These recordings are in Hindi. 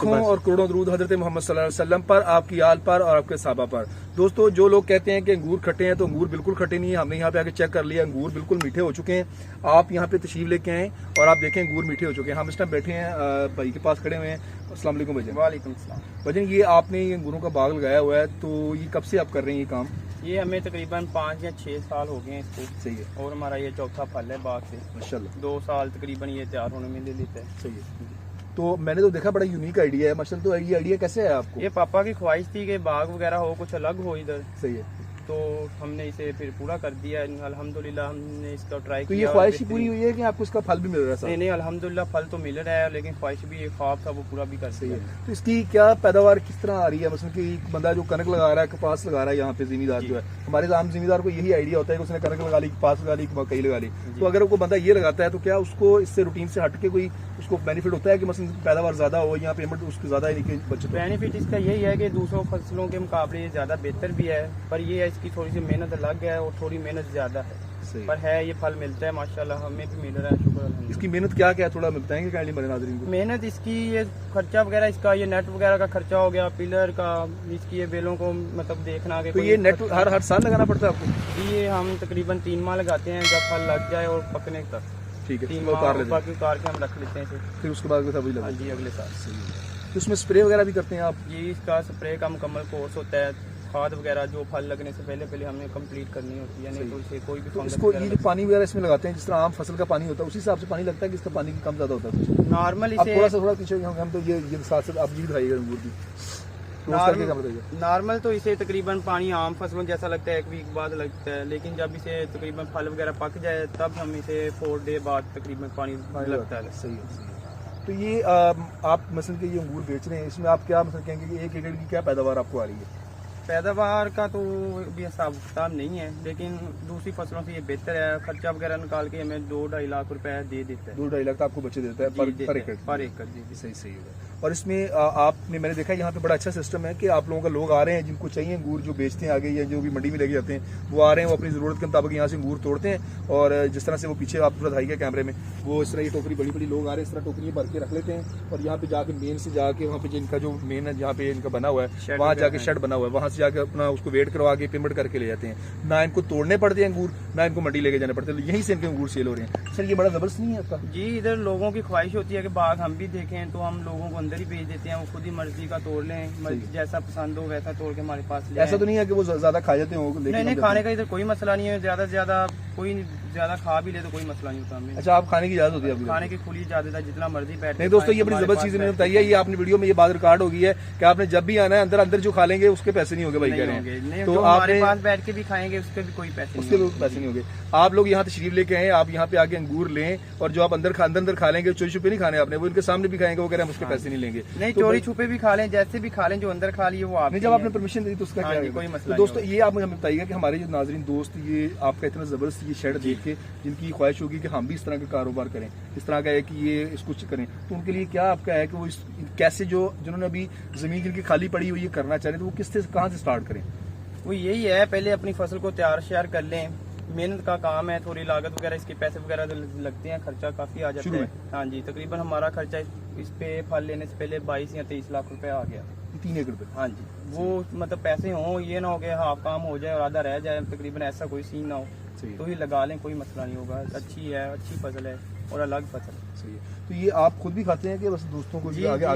लाखों और करोड़ों दरूद हजरत मोहम्मद सल्लल्लाहु अलैहि वसल्लम पर, आपकी आल पर और आपके सहाबा पर। दोस्तों, जो लोग कहते हैं कि अंगूर खट्टे हैं, तो अंगूर बिल्कुल खट्टे नहीं है। हमने यहाँ पे आके चेक कर लिया, अंगूर बिल्कुल मीठे हो चुके हैं। आप यहाँ पे तशरीफ लेके आए और आप देखें अंगूर मीठे हो चुके हैं। हम इस टाइम बैठे हैं भाई के पास खड़े हुए हैं। अस्सलाम वालेकुम भाईजान। वालेकुम सलाम। भाईजान, ये आपने ये अंगूरों का बाग लगाया हुआ है, तो ये कब से आप कर रहे हैं ये काम? ये हमें तकरीबन 5 या 6 साल हो गए हैं इसको। सही है। और हमारा ये चौथा फल है बाग से। माशाल्लाह। 2 साल तकरीबन ये तैयार होने में ले लेते हैं। सही है। तो मैंने तो देखा बड़ा यूनिक आइडिया है माशाल्लाह। तो ये आइडिया कैसे है आपको? ये पापा की ख्वाहिश थी कि बाग वगैरह हो, कुछ अलग हो इधर। सही है। तो हमने इसे फिर पूरा कर दिया। अल्हम्दुलिल्लाह हमने इसका ट्राई तो किया। ये ख्वाहिश ही पूरी हुई है कि आपको इसका फल भी मिल रहा है? नहीं, अल्हम्दुलिल्लाह फल तो मिल रहा है, लेकिन ख्वाहिश भी, एक ख्वाब था, वो पूरा भी कर सही दिया। है। तो इसकी क्या पैदावार किस तरह आ रही है? मतलब कि एक बंदा जो कनक लगा रहा है, कपास लगा रहा है, यहाँ पे जिमीदार जो है, हमारे आम जिमीदार को यही आइडिया होता है कि उसने कनक लगा ली, कपास लगा ली, मकई लगा ली। तो अगर वो बंदा ये लगाता है, तो क्या उसको इससे रूटीन से हट के कोई उसको बेनिफिट होता है कि मतलब पैदावार ज्यादा हो या पेमेंट उसकी ज्यादा है? बचत बेनिफिट इसका यही है कि दूसरों फसलों के मुकाबले ये ज़्यादा बेहतर भी है, पर ये है इसकी थोड़ी सी मेहनत अलग है और थोड़ी मेहनत ज़्यादा है। पर है, ये फल मिलता है माशाल्लाह, हमें भी मिल रहा है, शुक्र अल्हम्दुलिल्लाह। इसकी मेहनत क्या क्या थोड़ा बताएंगे काइंडली हमारे नाज़रीन को? मेहनत इसकी, ये खर्चा वगैरह इसका, ये नेट वगैरह का खर्चा हो गया, पिलर का, इसकी ये बेलों को मतलब देखना के। तो ये नेट हर साल लगाना पड़ता है आपको? ये हम तकरीबन 3 माह लगाते हैं, जब फल लग जाए और पकने तक। ठीक है। 3 माह बाकी उतार के हम रख लेते हैं इसे, फिर उसके बाद सब्जी हाँ लगा जी, अगले साल। तो उसमें स्प्रे वगैरह भी करते हैं आप? ये इसका स्प्रे का मुकम्मल कोर्स होता है। खाद वगैरह जो फल लगने से पहले हमें कंप्लीट करनी होती है, नहीं तो इसे कोई भी तो फंगस इसको ये जो पानी वगैरह इसमें लगाते हैं, जिस तरह आम फसल का पानी होता है, उसी हिसाब से पानी लगता है कि इसका पानी कम ज्यादा होता है? नॉर्मल आप इसे थोड़ा पीछे हम तो ये साथ साथ आप ये दिखाइएगा अंगूर की नॉर्मल तो इसे तकरीबन पानी आम फसलों जैसा लगता है, 1 वीक बाद लगता है, लेकिन जब इसे तकरीबन फल वगैरह पक जाए तब हम इसे 4 डे बाद तकरीबन पानी लगता है। सही है। तो ये आप मसलन के ये अंगूर बेच रहे हैं, इसमें आप क्या मतलब कहेंगे कि 1 एकड़ की क्या पैदावार आपको आ रही है? पैदावार का तो भी हिसाब किताब नहीं है, लेकिन दूसरी फसलों से ये बेहतर है। खर्चा वगैरह निकाल के हमें 2-2.5 लाख रुपए दे देता है। 2-2.5 लाख आपको बचे देता है पर एकड़? पर एकड़ जी। सही होगा। और इसमें आपने, मैंने देखा यहाँ पे बड़ा अच्छा सिस्टम है कि आप लोगों का लोग आ रहे हैं जिनको चाहिए अंगूर, जो बेचते हैं आगे या जो भी मंडी में लेके जाते हैं, वो आ रहे हैं, वो अपनी ज़रूरत के मुताबिक यहाँ से अंगूर तोड़ते हैं। और जिस तरह से वो पीछे आप दिखाइएगा कैमरे में, वो इस तरह ये टोकरी, बड़ी लोग आ रहे हैं, इस तरह टोकरी भर के रख लेते हैं और यहाँ पे जाके मेन से जाके वहाँ पे जिनका जो मेन है, जहाँ पे इनका बना हुआ है, वहाँ जाके शेड बना हुआ है, वहाँ से जाके अपना उसको वेट करवा के पेमेंट करके ले जाते हैं। ना इनको तोड़ने पड़ते हैं अंगूर, ना इनको मंडी लेके जाने पड़ते हैं, यहीं से इनके अंगूर सेल हो रहे हैं। सर, ये बड़ा जबरदस्त नहीं है आपका? जी, इधर लोगों की ख्वाहिश होती है कि बाग हम भी देखें, तो हम लोगों को अंदर ही भेज देते हैं, वो खुद ही मर्जी का तोड़ लें, जैसा पसंद हो वैसा तोड़ के हमारे पास ले। ऐसा तो नहीं है कि वो ज्यादा खा जाते हो? नहीं, खाने का इधर कोई मसला नहीं है, ज्यादा से ज्यादा कोई ज्यादा खा भी ले तो कोई मसला नहीं होता हमें। अच्छा, आप खाने की इजाजत होती है आपको? खाने की खुली इजाजत है, जितना मर्जी बैठ। नहीं दोस्तों, ये बड़ी जबरदस्त चीज मैंने बताई है, ये आपने वीडियो में ये बात रिकॉर्ड होगी है कि आपने जब भी आना है अंदर जो खा लेंगे उसके पैसे नहीं होंगे भाई कह रहे हैं। तो हमारे पास बैठ के भी खाएंगे उसके भी कोई पैसे नहीं होंगे। आप लोग यहाँ तशरीफ लेके आए, आप यहाँ पे आके अंगूर लें और जो आप अंदर खा लेंगे, चोरी छुपे नहीं खाने आपने, वो इनके सामने भी खाएंगे, वो कह रहे हैं उसके पैसे नहीं लेंगे। नहीं, चोरी छुपे भी खा लें, जैसे भी खा लें, जो अंदर खा लिए वो आप। जब आपने परमिशन दी तो उसका क्या कोई मसला। दोस्तों, ये आप मुझे बताइएगा कि हमारे जो नाजरीन दोस्त, ये आपका इतना जबरदस्त ये शेड देख के जिनकी ख्वाहिश होगी कि हम भी इस तरह का कारोबार करें, इस तरह का है कि ये इसको करें, तो उनके लिए क्या आपका है कि वो कैसे, जो जिन्होंने अभी जमीन जिनकी खाली पड़ी हुई है करना चाह रहे, तो वो किस से कहाँ से स्टार्ट करें? वो यही है, पहले अपनी फसल को तैयार श्यार कर लें। मेहनत का काम है, थोड़ी लागत वगैरह, इसके पैसे वगैरह लगते हैं, खर्चा काफी आ जाता है। हाँ जी, तकरीबन हमारा खर्चा इस पे फल लेने से पहले 22 या 23 लाख रुपए आ गया 3 एकड़ पे। हाँ जी, वो मतलब पैसे हों, ये ना हो गया हाफ काम हो जाए और आधा रह जाए, तकरीबन ऐसा कोई सीन ना हो, तो ही लगा लें, कोई मसला नहीं होगा। अच्छी है, अच्छी फसल है और अलग फसल। सही है। तो ये आप खुद भी खाते हैं कि बस दोस्तों को जी, आगे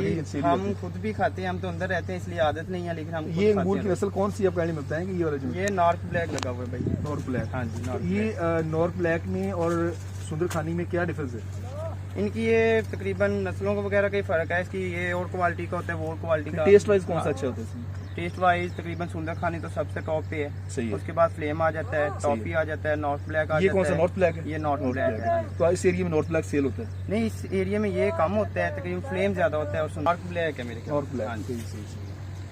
हम खुद भी खाते हैं, हम तो अंदर रहते हैं इसलिए आदत नहीं है, लेकिन हम ये अंगूर की नस्ल कौन सी आप कहने मिलता है कि ये वाला जो? ये नॉर्थ ब्लैक लगा हुआ है भाई। North black? हाँ जी। ये नॉर्थ ब्लैक में और सुंदर खानी में क्या डिफरेंस है? इनकी ये तकरीबन नस्लों को वगैरह का ही फर्क है, इसकी ये और क्वालिटी का होता है, वो और क्वालिटी का। टेस्ट वाइज कौन सा अच्छा होता है? टेस्ट वाइज तकरीबन सुंदर खानी तो सबसे टॉप पे है। सही है। उसके बाद फ्लेम आ जाता है, टॉपी आ जाता है, नॉर्थ ब्लैक आ जाता है। ये कौन सा नॉर्थ ब्लैक है? ये नॉर्थ ब्लैक है। तो इस एरिया में नॉर्थ ब्लैक सेल होता है? नहीं, इस एरिया में ये कम होता है, तकरीबन फ्लेम ज्यादा होता है और नॉर्थ ब्लैक है मेरे ख्याल। North black.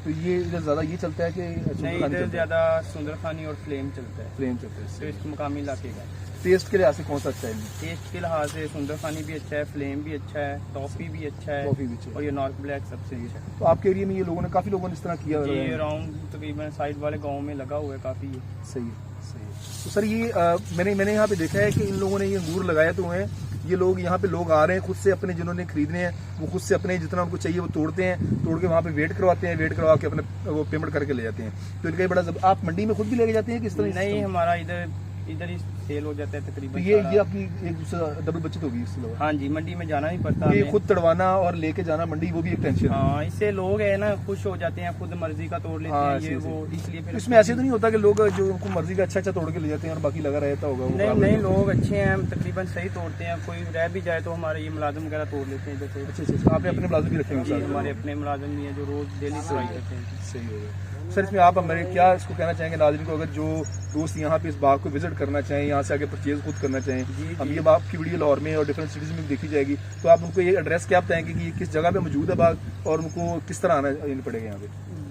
तो ये इधर ज्यादा ये चलता है कि नहीं, इधर ज्यादा सुंदर खानी और फ्लेम चलता है। फ्लेम चलता है। तो इस मुकामी इलाके का टेस्ट के लिहाज से कौन सा अच्छा है? टेस्ट के लिहाज से सुंदर खानी भी अच्छा है, फ्लेम भी अच्छा है, टॉफी भी अच्छा है, और ये नॉर्थ ब्लैक सबसे अच्छा है। तो आपके एरिया में ये लोगों ने, काफी लोगों ने इस तरह किया है? ये राउंड तकरीबन साइड वाले गाँव में लगा हुआ है काफी। सही है। तो सर, ये मैंने यहाँ पे देखा है कि इन लोगों ने ये अंगूर लगाया तो है, ये लोग यहाँ पे लोग आ रहे हैं खुद से, अपने जिन्होंने खरीदने हैं वो खुद से अपने जितना उनको चाहिए वो तोड़ते हैं, तोड़ के वहाँ पे वेट करवाते हैं, वेट करवा के अपने वो पेमेंट करके ले जाते हैं। तो इनका ये बड़ा आप मंडी में खुद भी लेके जाते हैं किस तरह? नहीं, हमारा इधर ही सेल हो जाता है तो तकरीबन ये सारा। आपकी एक दूसरा डबल बचत होगी इससे अलावा। हाँ जी, मंडी में जाना नहीं पड़ता ये हमें। खुद तड़वाना और लेके जाना मंडी वो भी एक टेंशन है। हाँ, इससे लोग है ना खुश हो जाते हैं, खुद मर्जी का तोड़ लेते हाँ, हैं, ये सही, वो, इसलिए फिर इसमें ऐसे तो नहीं होता कि लोग जो उनको मर्जी का अच्छा तोड़ के ले जाते हैं और बाकी लगा रहता होगा वो नहीं खराब नहीं, रहता लोग अच्छे हैं, हम तकरीबन सही तोड़ते हैं। कोई रह भी जाए तो हमारे ये मुलाजिम वगैरह तोड़ लेते हैं जैसे। है। अच्छा, आपने अपने मुलाजिम भी रखे हैं जी, साथ में? हमारे अपने मुलाजिम भी हैं जो रोज डेली सफाई करते हैं। सही हो गया सर। इसमें आप हमारे क्या इसको कहना चाहेंगे नाज़रीन को, अगर जो दोस्त यहाँ पे इस बाग को विजिट करना चाहें, यहाँ से आगे परचेज खुद करना चाहें, हम ये बाग की वीडियो लाहौर में और डिफरेंट सिटीज में भी देखी जाएगी, तो आप उनको ये एड्रेस क्या बताएंगे कि ये किस जगह पे मौजूद है बाग और उनको किस तरह आना पड़ेगा यहाँ पे?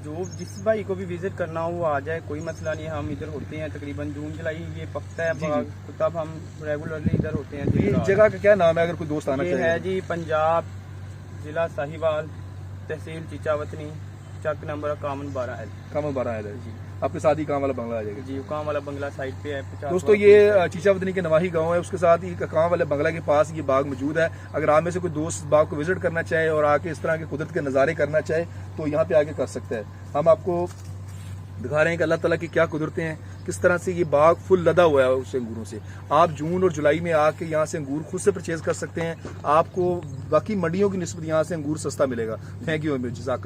जो जिस भाई को भी विजिट करना हो वो आ जाए, कोई मसला नहीं है। हम इधर होते हैं तकरीबन जून जुलाई ये पकता है जी, बाग, तो तब हम रेगुलरली इधर होते हैं। ये जगह का क्या नाम है अगर कोई दोस्त आना ये चाहे? है जी पंजाब, जिला साहिवाल, तहसील चीचावतनी, चक नंबर कामन 12 काम 12 है जी, आपके साथ ही काम वाला बंगला आ जाएगा। जी। काम वाला बंगला साइड पे है 50 दोस्तों ये चीचावतनी के नवाही गांव है, उसके साथ ही काम वाले बंगला के पास ये बाग मौजूद है। अगर आप में से कोई दोस्त बाग को विजिट करना चाहे और आके इस तरह के कुदरत के नज़ारे करना चाहे तो यहाँ पे आके कर सकता है। हम आपको दिखा रहे हैं कि अल्लाह ताला की क्या कुदरतें हैं, किस तरह से ये बाग फुल लदा हुआ है उस अंगूरों से। आप जून और जुलाई में आके यहाँ से अंगूर खुद से परचेज कर सकते हैं, आपको बाकी मंडियों की निस्बत यहाँ से अंगूर सस्ता मिलेगा। थैंक यू, जज़ाकल्लाह।